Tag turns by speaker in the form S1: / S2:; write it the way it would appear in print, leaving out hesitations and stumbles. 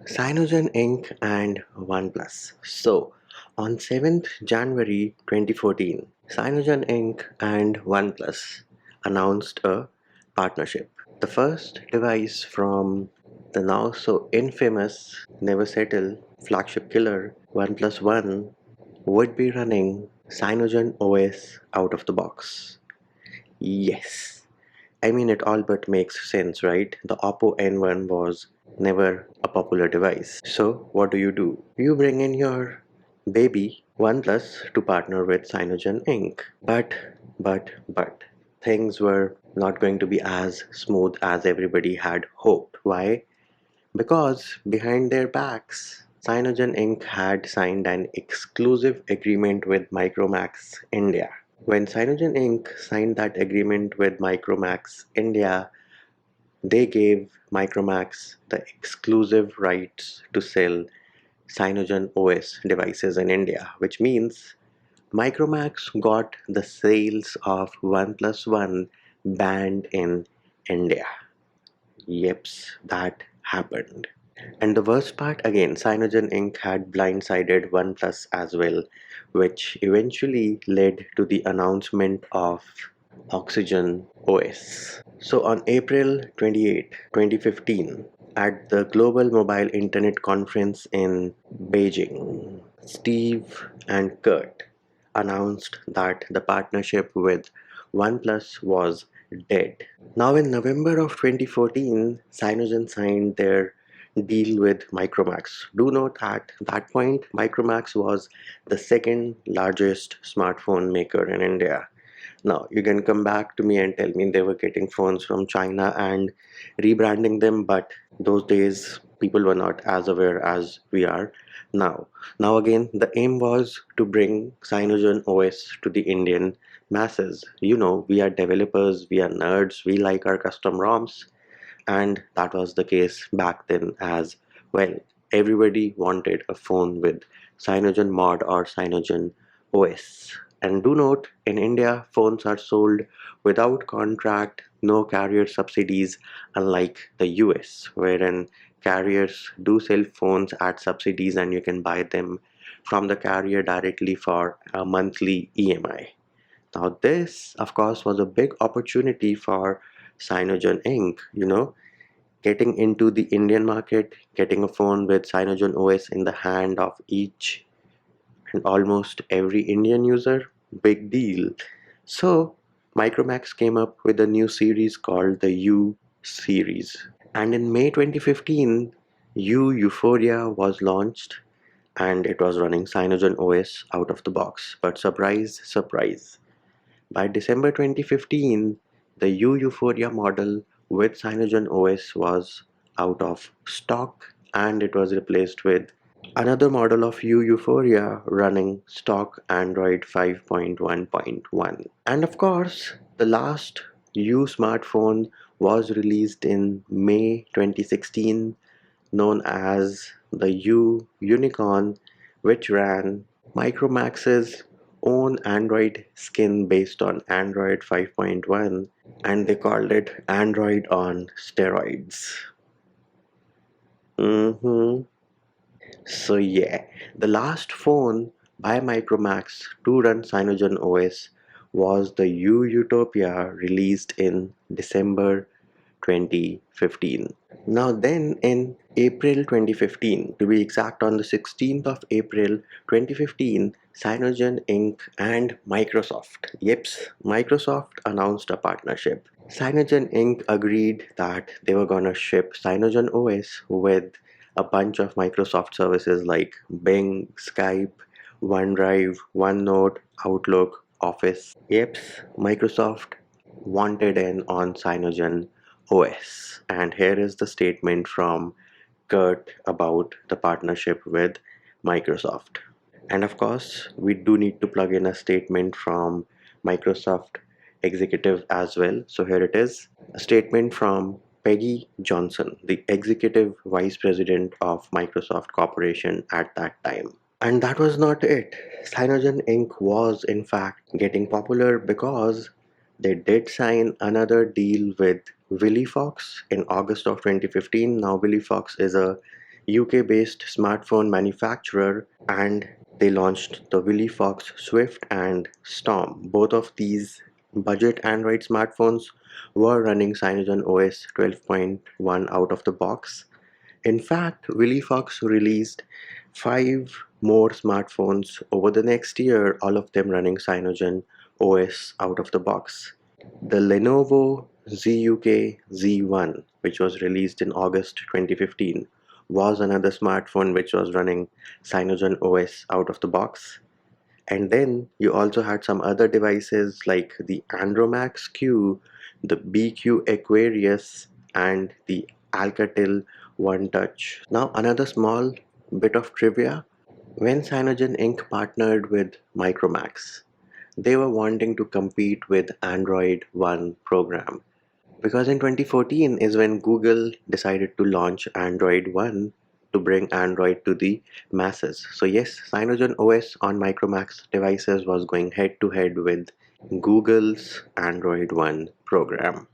S1: Cyanogen Inc. and OnePlus. So, on 7th January 2014, Cyanogen Inc. and OnePlus announced a partnership. The first device from the now so infamous Never Settle flagship killer OnePlus One would be running Cyanogen OS out of the box. Yes, I mean, it all but makes sense, right? The Oppo N1 was never a popular device. So, what do? You bring in your baby OnePlus to partner with Cyanogen Inc. But, things were not going to be as smooth as everybody had hoped. Why? Because behind their backs, Cyanogen Inc. had signed an exclusive agreement with Micromax India. When Cyanogen Inc. signed that agreement with Micromax India, they gave Micromax the exclusive rights to sell Cyanogen OS devices in India, which means Micromax got the sales of OnePlus One banned in India. Yeps, that happened. And the worst part again, Cyanogen Inc. had blindsided OnePlus as well, which eventually led to the announcement of Oxygen OS. So on April 28, 2015, at the Global Mobile Internet Conference in Beijing, Steve and Kurt announced that the partnership with OnePlus was dead. Now in November of 2014, Cyanogen signed their deal with Micromax. Do note at that point, Micromax was the second largest smartphone maker in India. Now, you can come back to me and tell me they were getting phones from China and rebranding them, but those days people were not as aware as we are now. Now, again, the aim was to bring Cyanogen OS to the Indian masses. You know, we are developers, we are nerds, we like our custom ROMs, and that was the case back then as well. Everybody wanted a phone with CyanogenMod or Cyanogen OS. And do note, in India, phones are sold without contract, no carrier subsidies, unlike the US, wherein carriers do sell phones at subsidies and you can buy them from the carrier directly for a monthly EMI. Now, this, of course, was a big opportunity for Cyanogen Inc. Getting into the Indian market, getting a phone with Cyanogen OS in the hand of each and almost every Indian user, big deal. So, Micromax came up with a new series called the U series. And in May 2015, U Euphoria was launched and it was running Cyanogen OS out of the box. But surprise, surprise. By December 2015, the U Euphoria model with Cyanogen OS was out of stock and it was replaced with another model of U Euphoria running stock Android 5.1.1. And of course, the last U smartphone was released in May 2016, known as the U Unicorn, which ran Micromax's own Android skin based on Android 5.1, and they called it Android on steroids. Mm-hmm. So yeah, the last phone by Micromax to run Cyanogen OS was the U Utopia released in December 2015. Now then in April 2015, to be exact on the 16th of April 2015, Cyanogen Inc. and Microsoft, Microsoft announced a partnership. Cyanogen Inc. agreed that they were gonna ship Cyanogen OS with a bunch of Microsoft services like Bing, Skype, OneDrive, OneNote, Outlook, Office. Microsoft wanted in on Cyanogen OS. And here is the statement from Kurt about the partnership with Microsoft. And of course, we do need to plug in a statement from Microsoft executive as well. So here it is, a statement from Peggy Johnson, the executive vice president of Microsoft Corporation at that time. And that was not it. Cyanogen Inc. was in fact getting popular because they did sign another deal with Willie Fox in August of 2015. Now, Willie Fox is a UK-based smartphone manufacturer, and they launched the Willy Fox Swift and Storm. Both of these budget Android smartphones were running Cyanogen OS 12.1 out of the box. In fact, Willy Fox released 5 more smartphones over the next year, all of them running Cyanogen OS out of the box. The Lenovo ZUK Z1, which was released in August 2015, was another smartphone which was running Cyanogen OS out of the box. And then you also had some other devices like the Andromax Q, the BQ Aquarius, and the Alcatel One Touch. Now, another small bit of trivia: when Cyanogen Inc. partnered with Micromax, they were wanting to compete with Android One program. Because in 2014 is when Google decided to launch Android One to bring Android to the masses. So yes, Cyanogen OS on Micromax devices was going head to head with Google's Android One program.